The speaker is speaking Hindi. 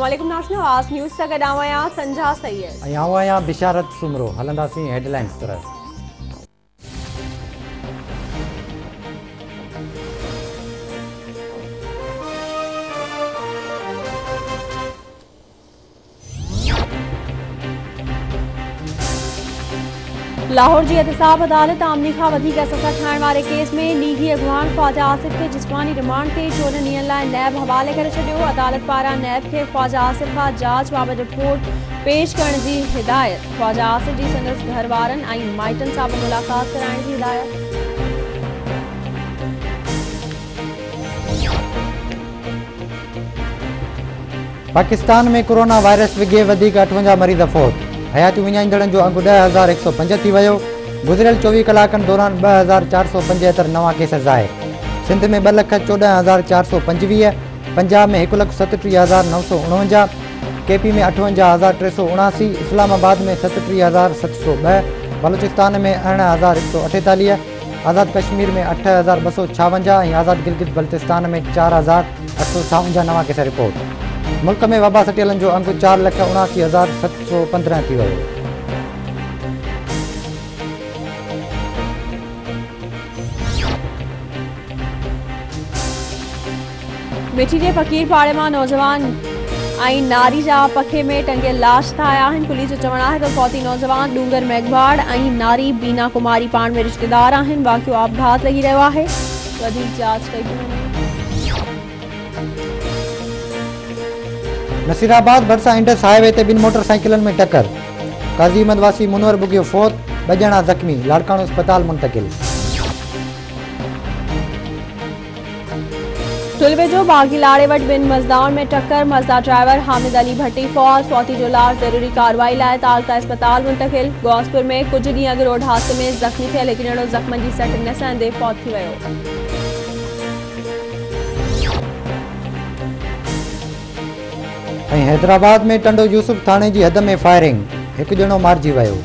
अस्सलामुअलैकुम नाज़रीन, आवाज़ न्यूज़ से गॾु आहियां संजा सैयद ऐं आऊं आहियां बिशारत सुमरो। हलंदासीं हेडलाइंस तरफ़। लाहौर की एहतसाब अदालत आमनी खां वधीक सज़ा ठाहिण वारे केस में लीगी अॻवान ख्वाजा आसिफ के जिस्मानी रिमांड ते 14 ॾींहनि लाइ नैब हवाले करे छॾियो। अदालत पारां नैब के ख्वाजा आसिफ खां जांच बाबति रिपोर्ट पेश करण की हिदायत। ख्वाजा आसिफ की संदसि घर वारनि ऐं माइटनि सां बि मुलाक़ात कराइण की हिदायत। पाकिस्तान में कोरोना वायरस विघे 58 मरीज़ फौत। हयाती विञाईंदड़नि जो अघु 10,105 थी वियो। गुज़िरियल 24 कलाकनि दौरान 2,475 नवां केस ज़ाहिर। सिंध में 2,14,425, पंजाब में 1,37,949, केपी में 58,379, इस्लामाबाद में 37,702, बलूचिस्तान में 11,148, आज़ाद कश्मीर में 8,256 ऐं आज़ाद गिलगित बल्तिस्तान में 4,856 नवां केस रिपोर्ट। मुल्क में वबा सटियलनि जो अंक 4,79,715 थी वियो। मिठी जे फ़कीर पाड़े मां नौजवान ऐं नारी जा पखे में टंगियल लाश ठाहिया आहिनि। पुलिस जो चवणु आहे त फौती नौजवान डूंगर मेघवाड़ ऐं नारी बीना कुमारी पाण में रिश्तेदार आहिनि। वाक़ियो आपघात लॻी रहियो आहे, वधीक जांच कई थी वञे। नसीराबाद भरसा इंडस हाईवे ते 2 मोटरसाइकिलनि में टक्कर। काज़ी अहमद वासी मुनवर बुगियो फौत, 2 ॼणा ज़ख़्मी, लाड़काणो अस्पताल मुंतकिल। टुलवे जो बागीलाड़े वटि 2 मज़दाउनि में टक्कर। मज़दा ड्राइवर हामिद अली भट्टी फौत, फौती जो लाश ज़रूरी कार्रवाई लाइ तालका अस्पताल मुंतकिल। गौसपुर में कुछ ॾींहं अॻु रोड हादसे में ज़ख़्मी थियल हिकु ॼणो ज़ख़्मनि जी सट न सहंदे फौत थी वियो। हैदराबाद में टंडो यूसुफ थाने की हद में फायरिंग, 1 ॼणो मारिजी वियो।